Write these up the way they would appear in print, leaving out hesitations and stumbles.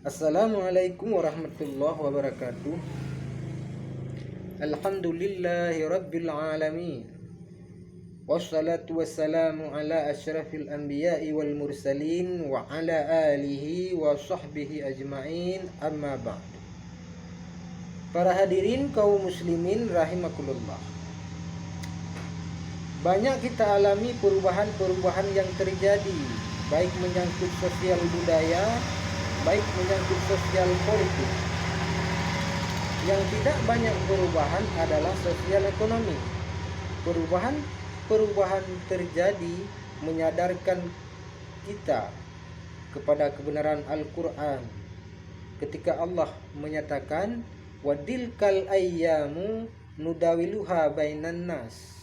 Assalamualaikum warahmatullahi wabarakatuh. Alhamdulillahi rabbil alamin. Wassalatu wassalamu ala asyrafil anbiya'i wal mursalin wa ala alihi wa sahbihi ajma'in, amma ba'd. Para hadirin kaum muslimin rahimakumullah. Banyak kita alami perubahan-perubahan yang terjadi, baik menyangkut sosial budaya, baik menyangkut sosial politik. Yang tidak banyak perubahan adalah sosial ekonomi. Perubahan terjadi menyadarkan kita kepada kebenaran Al-Quran ketika Allah menyatakan wadilkal ayyamu nudawiluha bainan nas.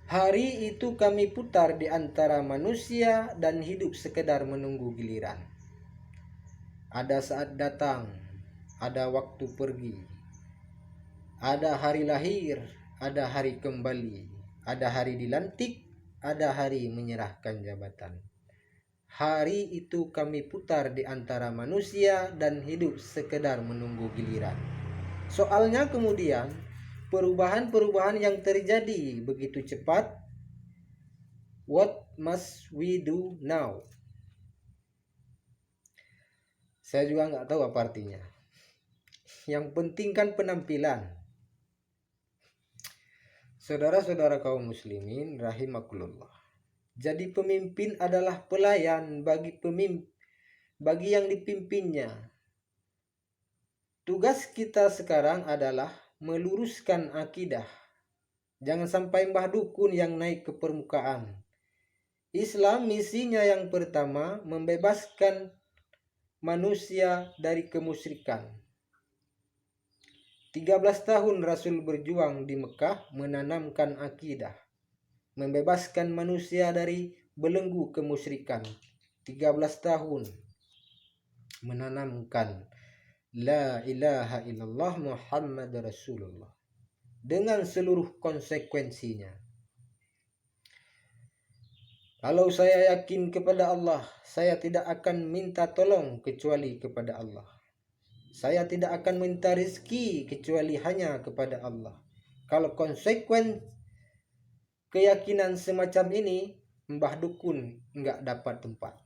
Hari itu kami putar di antara manusia dan hidup sekedar menunggu giliran. Ada saat datang, ada waktu pergi. Ada hari lahir, ada hari kembali. Ada hari dilantik, ada hari menyerahkan jabatan. Hari itu kami putar di antara manusia dan hidup sekedar menunggu giliran. Soalnya kemudian, perubahan-perubahan yang terjadi begitu cepat. What must we do now? Saya juga nggak tahu apa artinya. Yang penting kan penampilan. Saudara-saudara kaum muslimin rahimakumullah. Jadi pemimpin adalah pelayan bagi yang dipimpinnya. Tugas kita sekarang adalah meluruskan akidah. Jangan sampai mbah dukun yang naik ke permukaan. Islam misinya yang pertama membebaskan manusia dari kemusyrikan. 13 tahun Rasul berjuang di Mekah menanamkan akidah, membebaskan manusia dari belenggu kemusyrikan. 13 tahun menanamkan la ilaha illallah Muhammad Rasulullah dengan seluruh konsekuensinya. Kalau saya yakin kepada Allah, saya tidak akan minta tolong kecuali kepada Allah. Saya tidak akan minta rezeki kecuali hanya kepada Allah. Kalau konsekuen keyakinan semacam ini, mbah dukun enggak dapat tempat.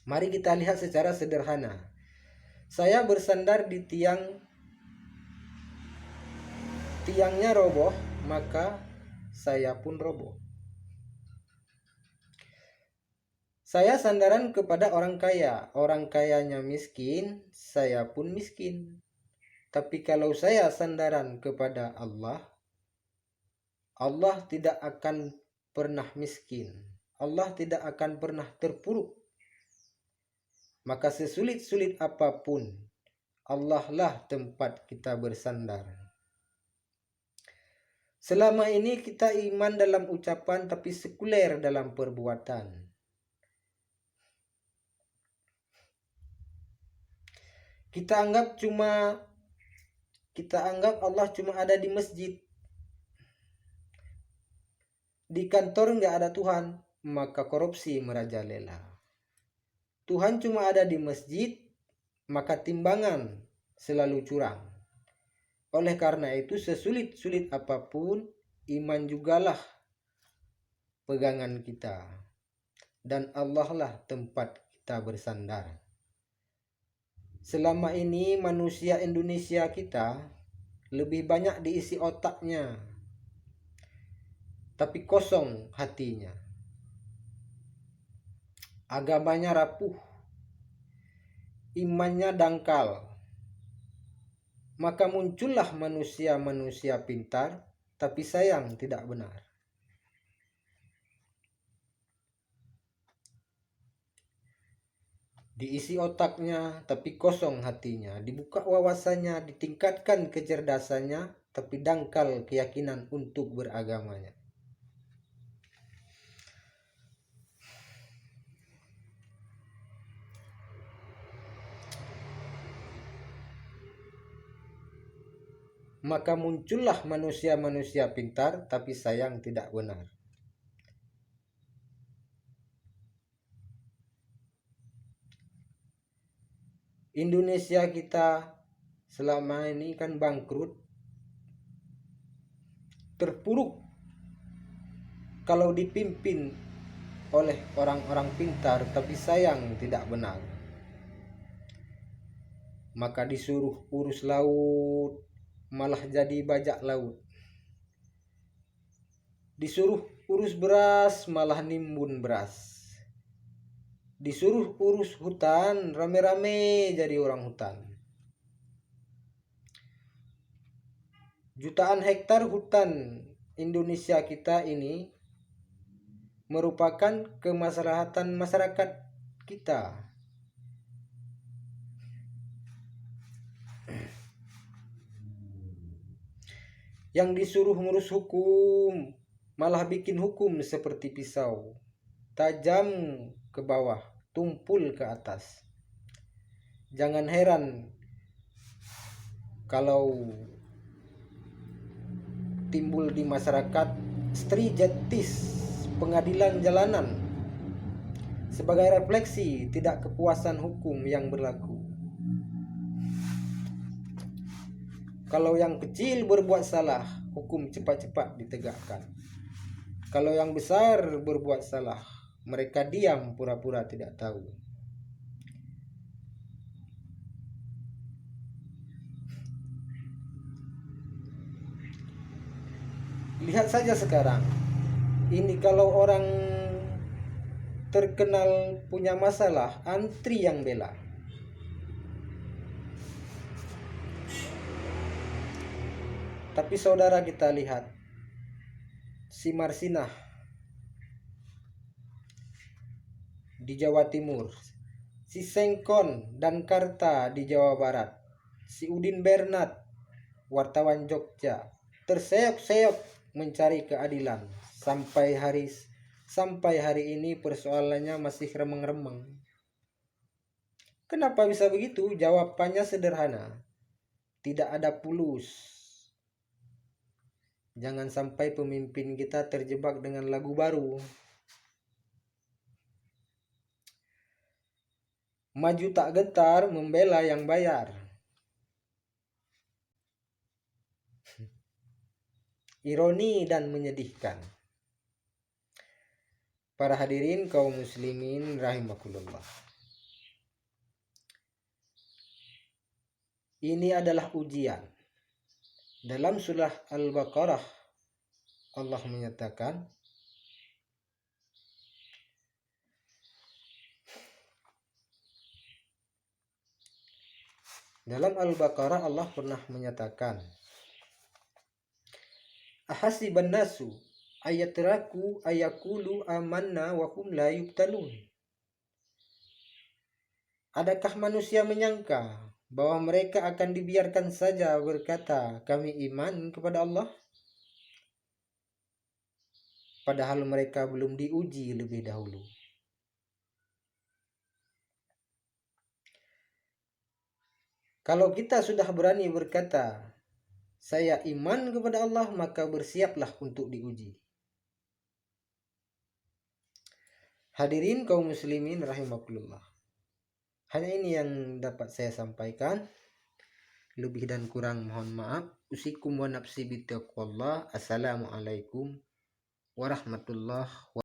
Mari kita lihat secara sederhana. Saya bersandar di tiangnya roboh, maka saya pun roboh. Saya sandaran kepada orang kaya. Orang kayanya miskin, saya pun miskin. Tapi kalau saya sandaran kepada Allah, Allah tidak akan pernah miskin. Allah tidak akan pernah terpuruk. Maka sesulit-sulit apapun, Allah lah tempat kita bersandar. Selama ini kita iman dalam ucapan tapi sekuler dalam perbuatan. Kita anggap Allah cuma ada di masjid. Di kantor nggak ada Tuhan, maka korupsi merajalela. Tuhan cuma ada di masjid, maka timbangan selalu curang. Oleh karena itu sesulit-sulit apapun, iman jugalah pegangan kita. Dan Allah lah tempat kita bersandar. Selama ini manusia Indonesia kita lebih banyak diisi otaknya, tapi kosong hatinya. Agamanya rapuh, imannya dangkal. Maka muncullah manusia-manusia pintar, tapi sayang tidak benar. Diisi otaknya, tapi kosong hatinya. Dibuka wawasannya, ditingkatkan kecerdasannya, tapi dangkal keyakinan untuk beragamanya. Maka muncullah manusia-manusia pintar, tapi sayang tidak benar. Indonesia kita selama ini kan bangkrut, terpuruk kalau dipimpin oleh orang-orang pintar tapi sayang tidak benar. Maka disuruh urus laut, malah jadi bajak laut. Disuruh urus beras, malah nimbun beras. Disuruh urus hutan, rame-rame jadi orang hutan. Jutaan hektar hutan Indonesia kita ini merupakan kemaslahatan masyarakat kita. Yang disuruh ngurus hukum, malah bikin hukum seperti pisau, tajam ke bawah, tumpul ke atas. Jangan heran kalau timbul di masyarakat strijetis pengadilan jalanan sebagai refleksi tidak kepuasan hukum yang berlaku. Kalau yang kecil berbuat salah, hukum cepat-cepat ditegakkan. Kalau yang besar berbuat salah, mereka diam pura-pura tidak tahu. Lihat saja sekarang. Ini kalau orang terkenal punya masalah, antri yang bela. Tapi saudara, kita lihat si Marsinah di Jawa Timur, si Sengkon dan Karta di Jawa Barat, si Udin Bernat, wartawan Jogja, terseok-seok mencari keadilan sampai hari ini persoalannya masih remeng-remeng. Kenapa bisa begitu? Jawabannya sederhana. Tidak ada pulus. Jangan sampai pemimpin kita terjebak dengan lagu baru. Maju tak gentar, membela yang bayar. Ironi dan menyedihkan. Para hadirin kaum muslimin rahimakumullah. Ini adalah ujian. Dalam surah Al-Baqarah Allah menyatakan, dalam Al-Baqarah Allah pernah menyatakan, ahasiban nasu ayatraku ayakulu amanna wa hum la yuftanun. Adakah manusia menyangka bahwa mereka akan dibiarkan saja berkata kami iman kepada Allah, padahal mereka belum diuji lebih dahulu. Kalau kita sudah berani berkata saya iman kepada Allah, maka bersiaplah untuk diuji. Hadirin kaum muslimin rahimakumullah. Hanya ini yang dapat saya sampaikan. Lebih dan kurang mohon maaf. Usikum wa nafsi bittaqwallah. Assalamualaikum warahmatullahi wabarakatuh.